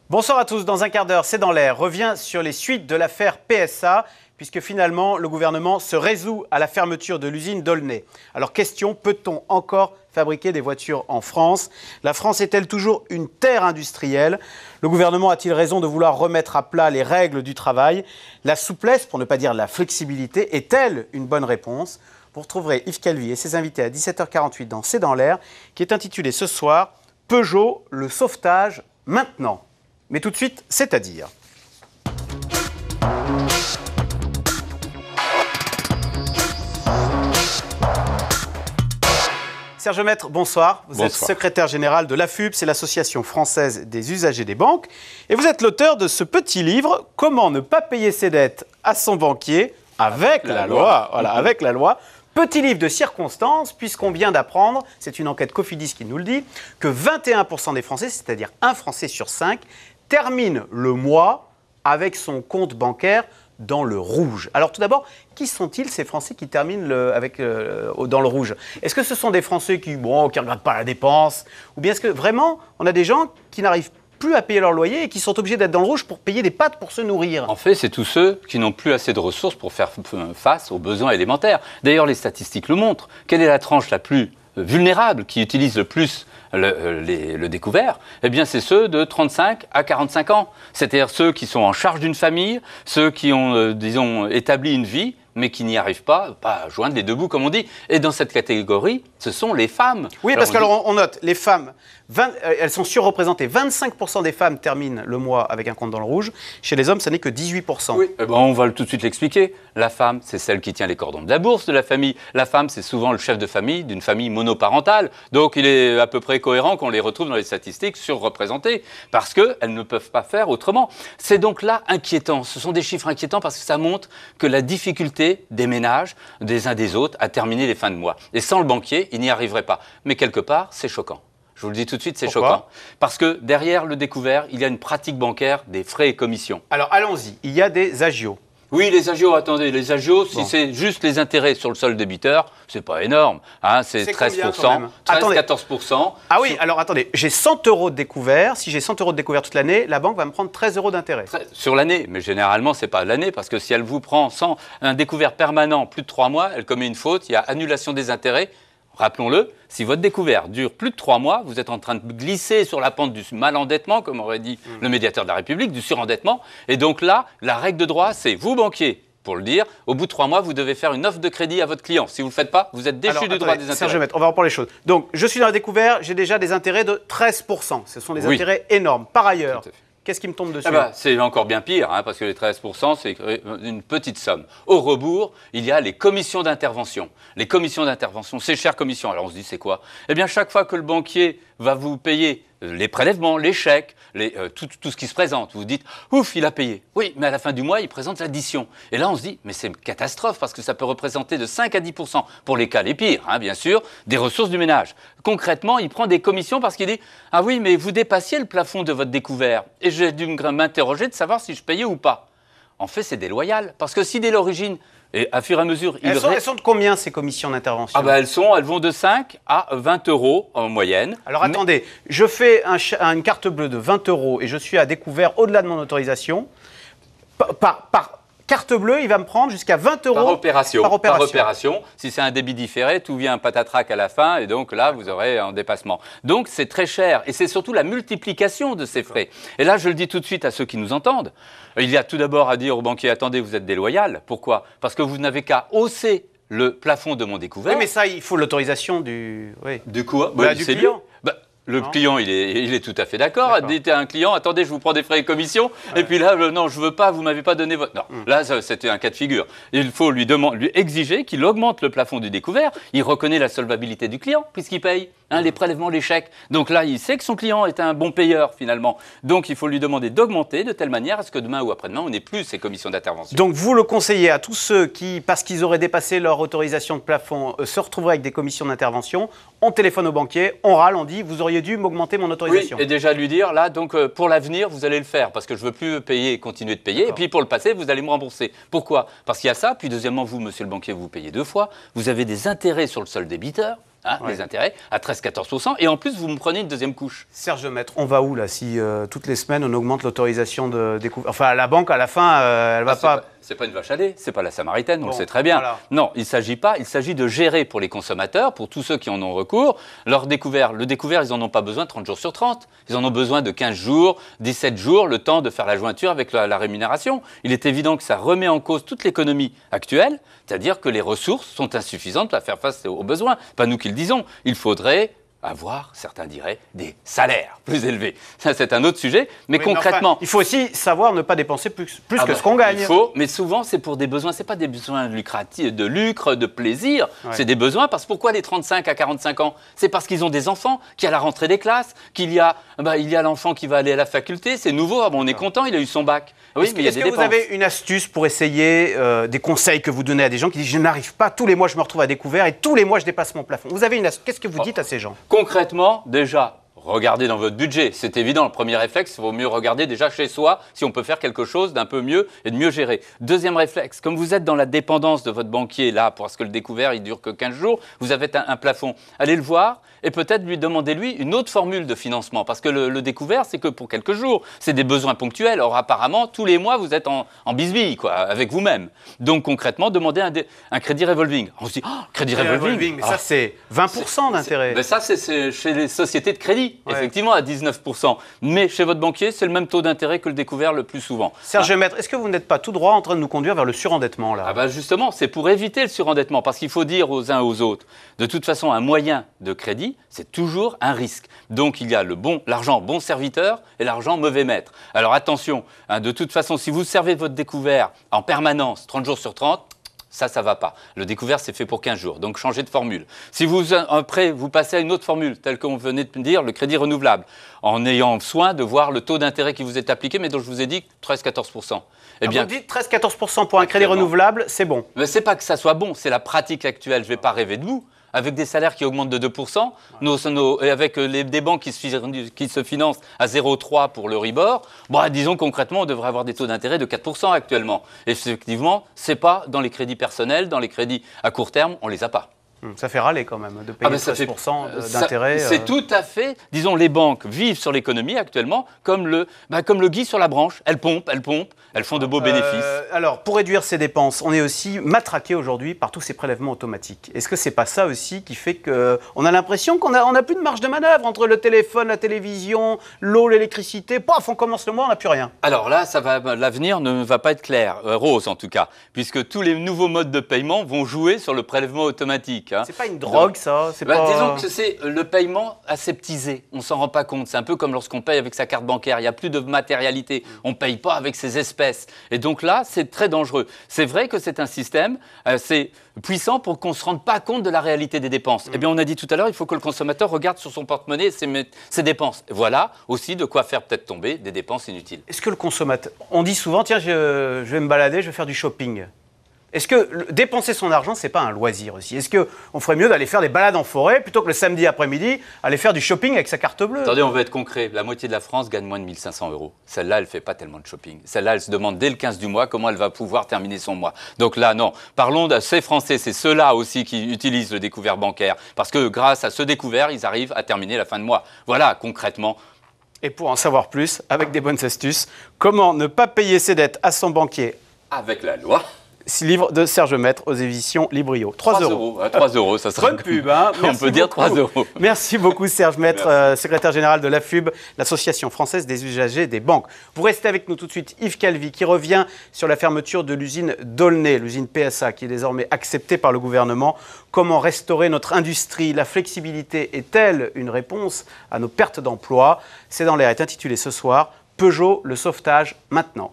Bonsoir à tous. Dans un quart d'heure, C'est dans l'air revient sur les suites de l'affaire PSA, puisque finalement, le gouvernement se résout à la fermeture de l'usine d'Aulnay. Alors question, peut-on encore fabriquer des voitures en France? La France est-elle toujours une terre industrielle? Le gouvernement a-t-il raison de vouloir remettre à plat les règles du travail? La souplesse, pour ne pas dire la flexibilité, est-elle une bonne réponse? Vous retrouverez Yves Calvi et ses invités à 17h48 dans C'est dans l'air, qui est intitulé ce soir « Peugeot, le sauvetage maintenant ». Mais tout de suite, c'est-à-dire. Serge Maître, bonsoir. Vous êtes secrétaire général de l'AFUB, c'est l'Association française des usagers des banques. Et vous êtes l'auteur de ce petit livre, Comment ne pas payer ses dettes à son banquier avec la loi. Voilà, avec la loi. Petit livre de circonstances, puisqu'on vient d'apprendre, c'est une enquête Cofidis qui nous le dit, que 21% des Français, c'est-à-dire un Français sur 5, termine le mois avec son compte bancaire dans le rouge. Alors tout d'abord, qui sont-ils ces Français qui terminent dans le rouge? Est-ce que ce sont des Français qui ne regardent pas la dépense? Ou bien est-ce que vraiment, on a des gens qui n'arrivent plus à payer leur loyer et qui sont obligés d'être dans le rouge pour payer des pâtes pour se nourrir? En fait, c'est tous ceux qui n'ont plus assez de ressources pour faire face aux besoins élémentaires. D'ailleurs, les statistiques le montrent. Quelle est la tranche la plus vulnérable, qui utilise le plus le découvert? Eh bien, c'est ceux de 35 à 45 ans. C'est-à-dire ceux qui sont en charge d'une famille, ceux qui ont, disons, établi une vie, mais qui n'y arrivent pas à joindre les deux bouts, comme on dit. Et dans cette catégorie, ce sont les femmes. Oui, parce qu'on note, les femmes, elles sont surreprésentées. 25% des femmes terminent le mois avec un compte dans le rouge. Chez les hommes, ça n'est que 18%. Oui, on va tout de suite l'expliquer. La femme, c'est celle qui tient les cordons de la bourse de la famille. La femme, c'est souvent le chef de famille d'une famille monoparentale. Donc, il est à peu près cohérent qu'on les retrouve dans les statistiques surreprésentées, parce qu'elles ne peuvent pas faire autrement. C'est donc là inquiétant. Ce sont des chiffres inquiétants parce que ça montre que la difficulté des ménages, des uns des autres, à terminer les fins de mois. Et sans le banquier, il n'y arriverait pas. Mais quelque part, c'est choquant. Je vous le dis tout de suite, c'est choquant. Parce que derrière le découvert, il y a une pratique bancaire des frais et commissions. Alors allons-y, il y a des agios. Oui, les agios, attendez, les agios, si c'est juste les intérêts sur le solde débiteur, c'est pas énorme. Hein, c'est 13%, 13-14%. Ah oui, alors attendez, j'ai 100 € de découvert. Si j'ai 100 € de découvert toute l'année, la banque va me prendre 13 € d'intérêt. Sur l'année, mais généralement, c'est pas l'année, parce que si elle vous prend un découvert permanent plus de 3 mois, elle commet une faute, il y a annulation des intérêts. Rappelons-le, si votre découvert dure plus de 3 mois, vous êtes en train de glisser sur la pente du malendettement, comme aurait dit le médiateur de la République, du surendettement. Et donc là, la règle de droit, c'est vous, banquier, pour le dire, au bout de 3 mois, vous devez faire une offre de crédit à votre client. Si vous ne le faites pas, vous êtes déchu du droit des intérêts. Serge Maître, on va reprendre les choses. Donc, je suis dans la découvert, j'ai déjà des intérêts de 13%. Ce sont des intérêts énormes. Par ailleurs, qu'est-ce qui me tombe dessus? C'est encore bien pire, hein, parce que les 13%, c'est une petite somme. Au rebours, il y a les commissions d'intervention. Les commissions d'intervention, ces chères commissions. Alors on se dit, c'est quoi? Eh bien, chaque fois que le banquier va vous payer les prélèvements, les chèques, tout ce qui se présente, vous dites « Ouf, il a payé ». Oui, mais à la fin du mois, il présente l'addition. Et là, on se dit « Mais c'est une catastrophe, parce que ça peut représenter de 5 à 10%, pour les cas les pires, hein, bien sûr, des ressources du ménage ». Concrètement, il prend des commissions parce qu'il dit « Ah oui, mais vous dépassiez le plafond de votre découvert. » Et j'ai dû m'interroger de savoir si je payais ou pas. En fait, c'est déloyal, parce que si dès l'origine, et à fur et à mesure... Elles sont de combien, ces commissions d'intervention? Elles vont de 5 à 20 € en moyenne. Alors attendez, je fais une carte bleue de 20 € et je suis à découvert au-delà de mon autorisation. Par carte bleue, il va me prendre jusqu'à 20 € par opération. Si c'est un débit différé, tout vient patatrac à la fin et donc là, vous aurez un dépassement. Donc c'est très cher et c'est surtout la multiplication de ces frais. Et là, je le dis tout de suite à ceux qui nous entendent. Il y a tout d'abord à dire au banquier, attendez, vous êtes déloyal. Pourquoi? Parce que vous n'avez qu'à hausser le plafond de mon découvert. Oui, mais ça, il faut l'autorisation du... Oui. Du quoi? Du client. Le client, il est tout à fait d'accord. Dites à un client, attendez, je vous prends des frais et commissions. Et puis là, non, je veux pas, vous m'avez pas donné votre... Non, là, c'était un cas de figure. Il faut lui exiger qu'il augmente le plafond du découvert. Il reconnaît la solvabilité du client, puisqu'il paye les prélèvements, les chèques. Donc là, il sait que son client est un bon payeur, finalement. Donc, il faut lui demander d'augmenter de telle manière à ce que demain ou après-demain, on n'ait plus ces commissions d'intervention. Donc, vous le conseillez à tous ceux qui, parce qu'ils auraient dépassé leur autorisation de plafond, se retrouveraient avec des commissions d'intervention. On téléphone au banquier, on râle, on dit, vous auriez dû m'augmenter mon autorisation. Oui, et déjà lui dire, là, donc pour l'avenir, vous allez le faire, parce que je ne veux plus payer et continuer de payer. Et puis pour le passé, vous allez me rembourser. Pourquoi? Parce qu'il y a ça. Puis deuxièmement, vous, monsieur le banquier, vous payez 2 fois. Vous avez des intérêts sur le solde débiteur. les intérêts, à 13-14%. Et en plus, vous me prenez une deuxième couche. Serge Lemaitre, on va où là si toutes les semaines on augmente l'autorisation de découvert? Enfin, la banque à la fin, elle va pas. C'est pas une vache à lait, c'est pas la Samaritaine, on le sait très bien. Voilà. Non, il s'agit de gérer pour les consommateurs, pour tous ceux qui en ont recours, le découvert, ils n'en ont pas besoin 30 jours sur 30. Ils en ont besoin de 15 jours, 17 jours, le temps de faire la jointure avec la rémunération. Il est évident que ça remet en cause toute l'économie actuelle, c'est-à-dire que les ressources sont insuffisantes à faire face aux besoins. Pas nous qui le disons. Il faudrait avoir, certains diraient, des salaires plus élevés. Ça, c'est un autre sujet. Mais concrètement... Enfin, il faut aussi savoir ne pas dépenser plus que ce qu'on gagne. Il faut, mais souvent, c'est pour des besoins. Ce n'est pas des besoins lucratifs, de lucre, de plaisir. Ouais. C'est des besoins parce que pourquoi les 35 à 45 ans? C'est parce qu'ils ont des enfants, qu'il y a la rentrée des classes, il y a l'enfant qui va aller à la faculté. C'est nouveau. On est content, il a eu son bac. Oui, mais il y a des dépenses. Est-ce que vous avez une astuce pour essayer des conseils que vous donnez à des gens qui disent « Je n'arrive pas, tous les mois je me retrouve à découvert et tous les mois je dépasse mon plafond ». Vous avez une astuce. Qu'est-ce que vous dites à ces gens? Concrètement, déjà, regardez dans votre budget. C'est évident, le premier réflexe, il vaut mieux regarder déjà chez soi si on peut faire quelque chose d'un peu mieux et de mieux gérer. Deuxième réflexe, comme vous êtes dans la dépendance de votre banquier, là, parce que le découvert, il dure que 15 jours, vous avez un plafond. Allez le voir et peut-être lui demander, lui, une autre formule de financement. Parce que le découvert, c'est que pour quelques jours. C'est des besoins ponctuels. Or, apparemment, tous les mois, vous êtes en bisbille, quoi, avec vous-même. Donc, concrètement, demandez un crédit revolving. On se dit, crédit revolving. Mais ça, c'est 20% d'intérêt. Mais ça, c'est chez les sociétés de crédit. Effectivement, à 19%. Mais chez votre banquier, c'est le même taux d'intérêt que le découvert le plus souvent. Serge Lemaitre, est-ce que vous n'êtes pas tout droit en train de nous conduire vers le surendettement là? Justement, c'est pour éviter le surendettement. Parce qu'il faut dire aux uns aux autres, de toute façon, un moyen de crédit, c'est toujours un risque. Donc, il y a l'argent bon serviteur et l'argent mauvais maître. Alors, attention, de toute façon, si vous servez votre découvert en permanence, 30 jours sur 30, ça ne va pas. Le découvert, c'est fait pour 15 jours. Donc, changez de formule. Si après, vous passez à une autre formule, telle qu'on venait de dire, le crédit renouvelable, en ayant soin de voir le taux d'intérêt qui vous est appliqué, mais dont je vous ai dit 13-14%. Eh bien, vous dites 13-14% pour un crédit renouvelable, c'est bon. Mais ce n'est pas que ça soit bon, c'est la pratique actuelle. Je ne vais pas rêver de vous. Avec des salaires qui augmentent de 2%, et avec des banques qui se financent à 0,3 pour le Ribor, disons concrètement, on devrait avoir des taux d'intérêt de 4% actuellement. Et effectivement, ce n'est pas dans les crédits personnels, dans les crédits à court terme, on ne les a pas. Ça fait râler quand même de payer 13% d'intérêt. C'est tout à fait, disons, les banques vivent sur l'économie actuellement comme le gui sur la branche. Elles pompent, elles font de beaux bénéfices. Alors, pour réduire ces dépenses, on est aussi matraqué aujourd'hui par tous ces prélèvements automatiques. Est-ce que c'est pas ça aussi qui fait qu'on a l'impression qu'on a plus de marge de manœuvre entre le téléphone, la télévision, l'eau, l'électricité? Paf, on commence le mois, on n'a plus rien. Alors là, l'avenir ne va pas être clair, rose en tout cas, puisque tous les nouveaux modes de paiement vont jouer sur le prélèvement automatique. C'est pas une drogue, ça? Disons que c'est le paiement aseptisé. On s'en rend pas compte. C'est un peu comme lorsqu'on paye avec sa carte bancaire. Il n'y a plus de matérialité. On ne paye pas avec ses espèces. Et donc là, c'est très dangereux. C'est vrai que c'est un système assez puissant pour qu'on ne se rende pas compte de la réalité des dépenses. Eh bien, on a dit tout à l'heure, il faut que le consommateur regarde sur son porte-monnaie ses dépenses. Voilà aussi de quoi faire peut-être tomber des dépenses inutiles. Est-ce que le consommateur... On dit souvent, tiens, je vais me balader, je vais faire du shopping. Est-ce que dépenser son argent, ce n'est pas un loisir aussi? Est-ce qu'on ferait mieux d'aller faire des balades en forêt plutôt que le samedi après-midi, aller faire du shopping avec sa carte bleue? Attendez, on veut être concret. La moitié de la France gagne moins de 1 500 €. Celle-là, elle ne fait pas tellement de shopping. Celle-là, elle se demande dès le 15 du mois comment elle va pouvoir terminer son mois. Donc là, non. Parlons de ces Français, c'est ceux-là aussi qui utilisent le découvert bancaire. Parce que grâce à ce découvert, ils arrivent à terminer la fin de mois. Voilà, concrètement. Et pour en savoir plus, avec des bonnes astuces, comment ne pas payer ses dettes à son banquier avec la loi. Livre de Serge Lemaitre aux éditions Librio. 3 €. 3 €, ça sera. Bonne pub, hein. On peut dire 3 €. Merci beaucoup, Serge Lemaitre, secrétaire général de l'AFUB, l'Association française des usagers des banques. Vous restez avec nous tout de suite, Yves Calvi, qui revient sur la fermeture de l'usine d'Aulnay, l'usine PSA, qui est désormais acceptée par le gouvernement. Comment restaurer notre industrie? La flexibilité est-elle une réponse à nos pertes d'emploi? C'est dans l'air, est intitulé ce soir « Peugeot, le sauvetage maintenant ».